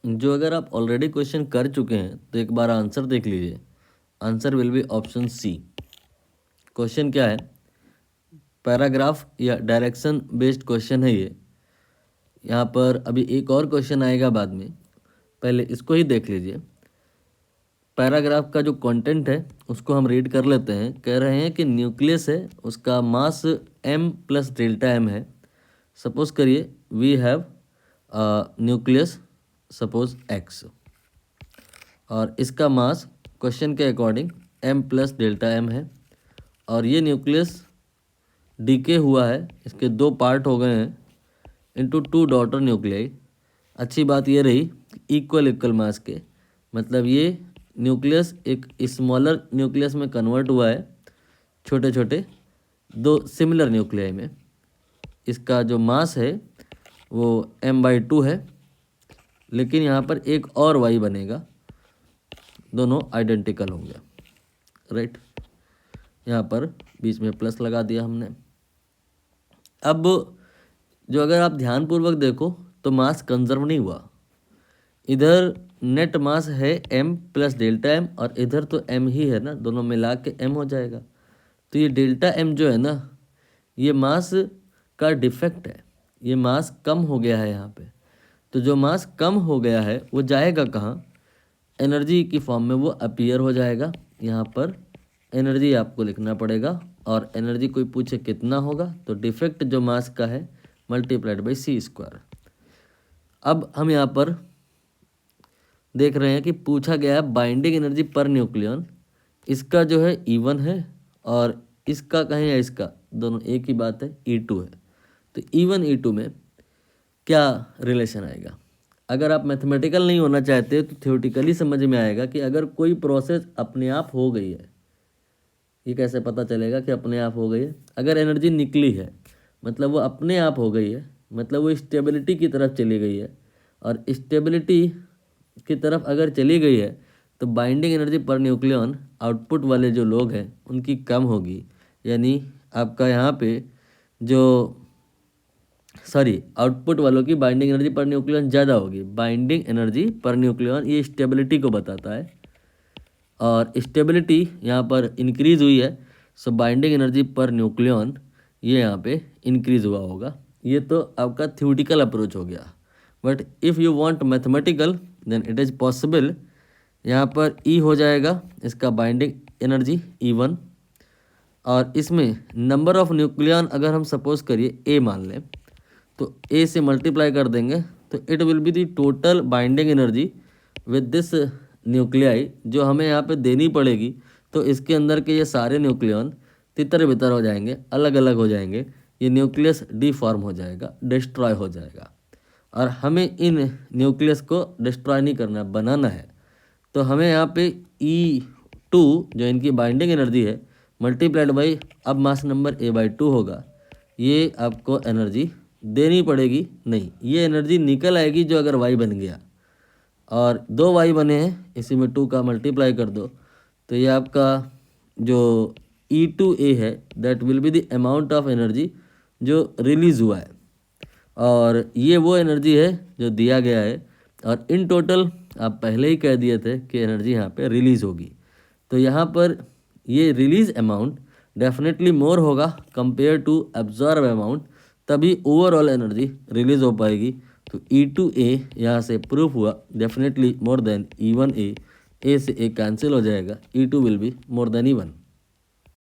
जो अगर आप ऑलरेडी क्वेश्चन कर चुके हैं तो एक बार आंसर देख लीजिए। Answer will be option C. Question क्या है, पैराग्राफ या डायरेक्शन बेस्ड क्वेश्चन है ये। यहाँ पर अभी एक और क्वेश्चन आएगा बाद में, पहले इसको ही देख लीजिए। पैराग्राफ का जो कंटेंट है उसको हम रीड कर लेते हैं। कह रहे हैं कि न्यूक्लियस है, उसका mass m plus delta m है। सपोज करिए we have nucleus suppose x, और इसका मास क्वेश्चन के according m plus delta m है। और ये न्यूक्लियस डीके हुआ है, इसके दो पार्ट हो गए हैं इनटू टू डॉटर न्यूक्लियाई। अच्छी बात ये रही इक्वल इक्वल मास के, मतलब ये न्यूक्लियस एक स्मॉलर न्यूक्लियस में कन्वर्ट हुआ है, छोटे छोटे दो सिमिलर न्यूक्लियाई में। इसका जो मास है वो m/2 है, लेकिन यहाँ पर एक और y बनेगा, दोनों आइडेंटिकल होंगे, राइट। यहाँ पर बीच में प्लस लगा दिया हमने। अब जो अगर आप ध्यानपूर्वक देखो तो मास कंजर्व नहीं हुआ। इधर नेट मास है m प्लस डेल्टा m, और इधर तो m ही है ना, दोनों मिला के m हो जाएगा। तो ये डेल्टा m जो है ना, ये मास का डिफेक्ट है, ये मास कम हो गया है यहाँ पे। तो जो मास कम हो गया है वो जाएगा कहाँ, एनर्जी की फॉर्म में वो अपीयर हो जाएगा। यहाँ पर एनर्जी आपको लिखना पड़ेगा, और एनर्जी कोई पूछे कितना होगा तो डिफेक्ट जो मास का है मल्टीप्लाइड बाई c²। अब हम यहाँ पर देख रहे हैं कि पूछा गया है बाइंडिंग एनर्जी पर न्यूक्लियन। इसका जो है E1 है, और इसका कहें या इसका, दोनों एक ही बात है, E2 है। तो E1 E2 में क्या रिलेशन आएगा। अगर आप मैथमेटिकल नहीं होना चाहते तो थ्योरेटिकली समझ में आएगा कि अगर कोई प्रोसेस अपने आप हो गई है, ये कैसे पता चलेगा कि अपने आप हो गई है। अगर एनर्जी निकली है मतलब वो अपने आप हो गई है, मतलब वो स्टेबिलिटी की तरफ चली गई है। और स्टेबिलिटी की तरफ अगर चली गई है तो binding energy per nucleon output वाले जो लोग हैं उनकी कम होगी, यानी आपका यहाँ पे जो आउटपुट वालों की बाइंडिंग एनर्जी पर न्यूक्लियन ज़्यादा होगी। बाइंडिंग एनर्जी पर न्यूक्लियन ये स्टेबिलिटी को बताता है, और स्टेबिलिटी यहाँ पर इंक्रीज हुई है, सो बाइंडिंग एनर्जी पर न्यूक्लियन ये यहाँ पे इंक्रीज हुआ होगा। ये तो आपका थ्योरेटिकल अप्रोच हो गया। But if you want mathematical then it is possible. यहाँ पर E हो जाएगा इसका बाइंडिंग एनर्जी E1, और इसमें नंबर ऑफ न्यूक्लियन अगर हम सपोज करिए A मान लें, तो A से मल्टीप्लाई कर देंगे तो it will be the total binding energy with this nuclei जो हमें यहाँ पे देनी पड़ेगी। तो इसके अंदर के ये सारे न्यूक्लियन तितर बितर हो जाएंगे, अलग अलग हो जाएंगे, ये न्यूक्लियस डिफॉर्म हो जाएगा, डिस्ट्रॉय हो जाएगा। और हमें इन न्यूक्लियस को डिस्ट्रॉय नहीं करना, बनाना है। तो हमें यहाँ पे E2 जो इनकी बाइंडिंग एनर्जी है मल्टीप्लाइड बाई अब मास नंबर A/2 होगा, ये आपको एनर्जी देनी पड़ेगी। नहीं, ये एनर्जी निकल आएगी जो अगर y बन गया, और दो y बने हैं, इसी में 2 का मल्टीप्लाई कर दो, तो ये आपका जो E2A है that will be the amount of energy जो रिलीज़ हुआ है, और ये वो एनर्जी है जो दिया गया है। और इन टोटल आप पहले ही कह दिए थे कि एनर्जी यहाँ पे रिलीज़ होगी, तो यहाँ पर ये रिलीज़ अमाउंट डेफिनेटली मोर होगा कंपेयर टू एब्जॉर्ब अमाउंट, तभी ओवरऑल एनर्जी रिलीज़ हो पाएगी। तो E2A यहाँ से प्रूफ हुआ definitely more than E1A। A से A कैंसिल हो जाएगा, E2 will be more than E1।